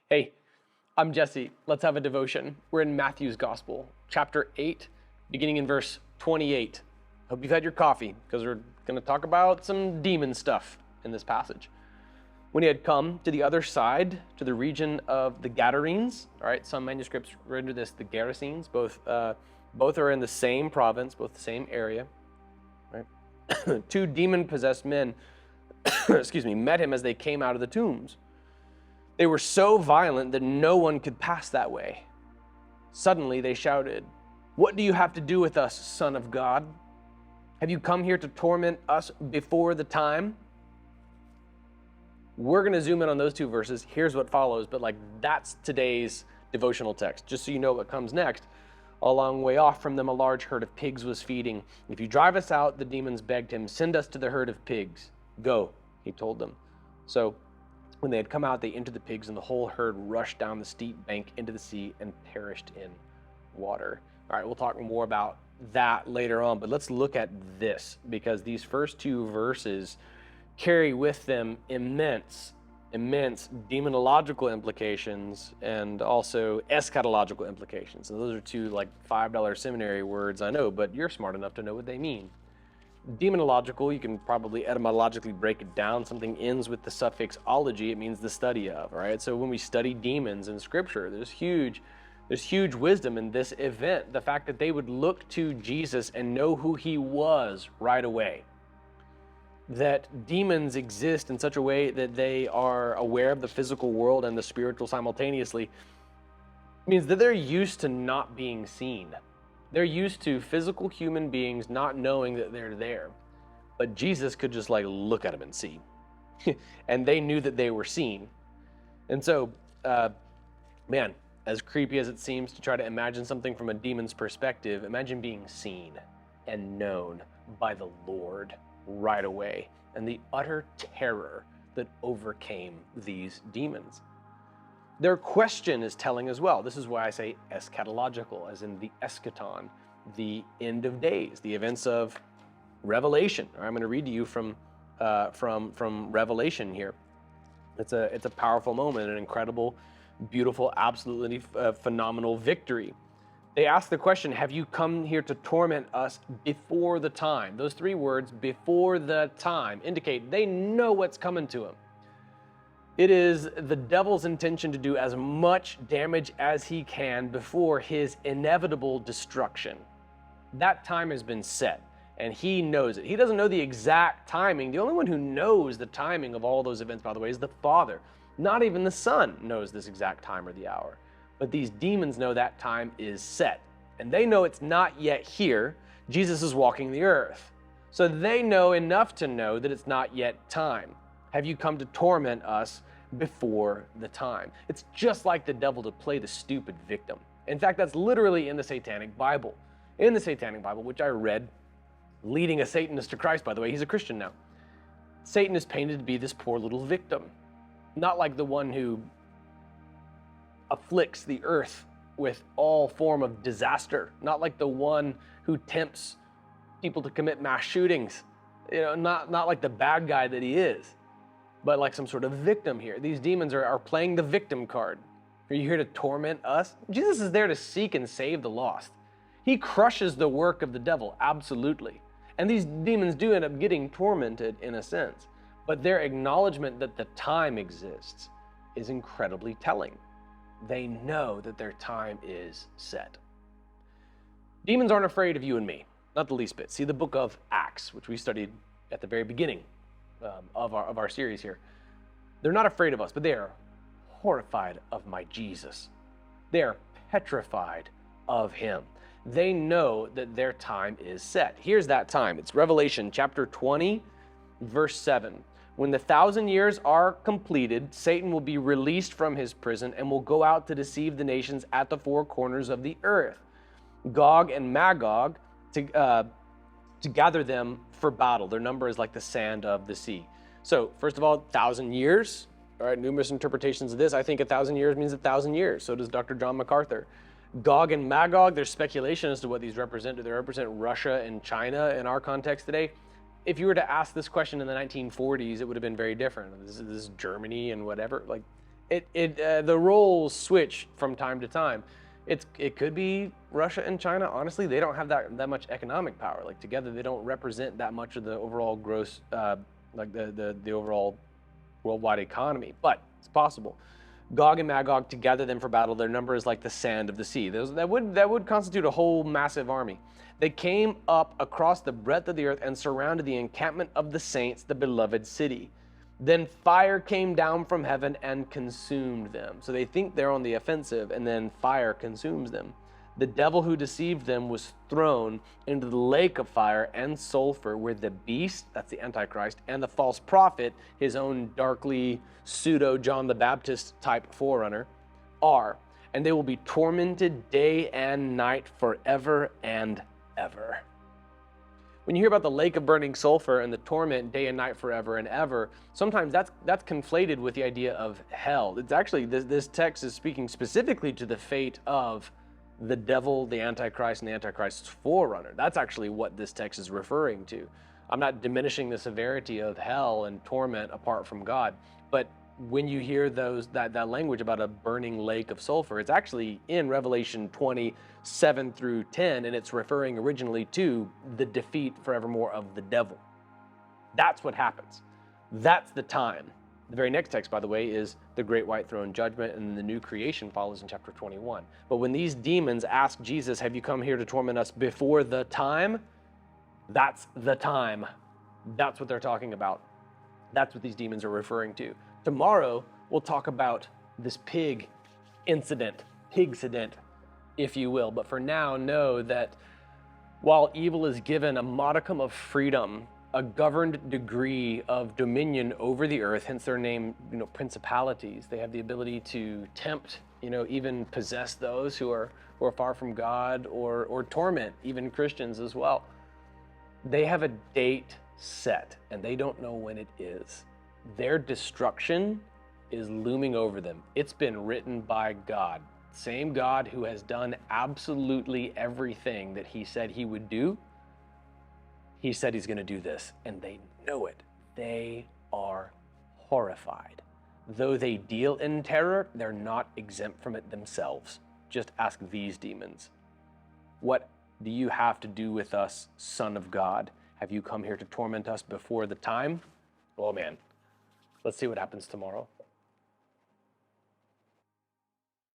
Hey, I'm Jesse. Let's have a devotion. We're in Matthew's Gospel, chapter 8, beginning in verse 28. Hope you've had your coffee, because we're going to talk about some demon stuff in this passage. When he had come to the other side, to the region of the Gadarenes, all right, some manuscripts render this the Gerasenes, both are in the same province, both the same area, right? Two demon-possessed men, met him as they came out of the tombs. They were so violent that no one could pass that way. Suddenly they shouted, "What do you have to do with us, Son of God? Have you come here to torment us before the time?" We're going to zoom in on those two verses. Here's what follows, but that's today's devotional text, just so you know what comes next. A long way off from them, a large herd of pigs was feeding. "If you drive us out," the demons begged him, "send us to the herd of pigs." "Go," he told them. So when they had come out, they entered the pigs, and the whole herd rushed down the steep bank into the sea and perished in water. All right, we'll talk more about that later on, but let's look at this, because these first two verses carry with them immense demonological implications and also eschatological implications. And those are two $5 seminary words, I know, but you're smart enough to know what they mean. Demonological, you can probably etymologically break it down. Something ends with the suffix ology, it means the study of, right? So when we study demons in Scripture, there's huge wisdom in this event. The fact that they would look to Jesus and know who he was right away. That demons exist in such a way that they are aware of the physical world and the spiritual simultaneously means that they're used to not being seen. They're used to physical human beings not knowing that they're there. But Jesus could just look at them and see. And they knew that they were seen. And so, as creepy as it seems to try to imagine something from a demon's perspective, imagine being seen and known by the Lord right away, and the utter terror that overcame these demons. Their question is telling as well. This is why I say eschatological, as in the eschaton, the end of days, the events of Revelation. I'm going to read to you from Revelation here. It's a powerful moment, an incredible, beautiful, absolutely phenomenal victory. They ask the question, "Have you come here to torment us before the time?" Those three words, "before the time," indicate they know what's coming to them. It is the devil's intention to do as much damage as he can before his inevitable destruction. That time has been set, and he knows it. He doesn't know the exact timing. The only one who knows the timing of all those events, by the way, is the Father. Not even the Son knows this exact time or the hour. But these demons know that time is set, and they know it's not yet here. Jesus is walking the earth. So they know enough to know that it's not yet time. "Have you come to torment us before the time?" It's just like the devil to play the stupid victim. In fact, that's literally in the Satanic Bible. In the Satanic Bible, which I read, leading a Satanist to Christ, by the way, he's a Christian now. Satan is painted to be this poor little victim, not like the one who afflicts the earth with all form of disaster, not like the one who tempts people to commit mass shootings, not like the bad guy that he is, but like some sort of victim here. These demons are playing the victim card. Are you here to torment us? Jesus is there to seek and save the lost. He crushes the work of the devil, absolutely. And these demons do end up getting tormented in a sense, but their acknowledgement that the time exists is incredibly telling. They know that their time is set. Demons aren't afraid of you and me, not the least bit. See the book of Acts, which we studied at the very beginning of our series here. They're not afraid of us, but they are horrified of my Jesus. They are petrified of him. They know that their time is set. Here's that time. It's Revelation chapter 20, verse 7. "When the 1,000 years are completed, Satan will be released from his prison and will go out to deceive the nations at the four corners of the earth, Gog and Magog, to gather them for battle." Their number is like the sand of the sea. So, first of all, 1,000 years. All right, numerous interpretations of this. I think 1,000 years means 1,000 years. So does Dr. John MacArthur. Gog and Magog, there's speculation as to what these represent. Do they represent Russia and China in our context today? If you were to ask this question in the 1940s, it would have been very different. This is Germany and whatever. The roles switch from time to time. It could be Russia and China. Honestly, they don't have that much economic power. Like together, they don't represent that much of the overall gross, like the overall worldwide economy. But it's possible. Gog and Magog to gather them for battle. Their number is like the sand of the sea. That would constitute a whole massive army. They came up across the breadth of the earth and surrounded the encampment of the saints, the beloved city. Then fire came down from heaven and consumed them. So they think they're on the offensive, and then fire consumes them. The devil who deceived them was thrown into the lake of fire and sulfur, where the beast, that's the Antichrist, and the false prophet, his own darkly pseudo John the Baptist type forerunner, are. And they will be tormented day and night forever and ever. When you hear about the lake of burning sulfur and the torment day and night forever and ever, sometimes that's conflated with the idea of hell. It's actually, this text is speaking specifically to the fate of the devil, the Antichrist, and the Antichrist's forerunner. That's actually what this text is referring to. I'm not diminishing the severity of hell and torment apart from God, but when you hear that language about a burning lake of sulfur, it's actually in Revelation 27 through 10, and it's referring originally to the defeat forevermore of the devil. That's what happens. That's the time. The very next text, by the way, is the great white throne judgment, and the new creation follows in chapter 21. But when these demons ask Jesus, have you come here to torment us before the time? That's the time. That's what they're talking about. That's what these demons are referring to. Tomorrow, we'll talk about this pigcident, if you will. But for now, know that while evil is given a modicum of freedom, a governed degree of dominion over the earth, hence their name, principalities, they have the ability to tempt, even possess those who are far from God, or torment even Christians as well. They have a date set, and they don't know when it is. Their destruction is looming over them. It's been written by God. Same God who has done absolutely everything that he said he would do. He said he's going to do this, and they know it. They are horrified. Though they deal in terror, they're not exempt from it themselves. Just ask these demons. What do you have to do with us, Son of God? Have you come here to torment us before the time? Oh man. Let's see what happens tomorrow.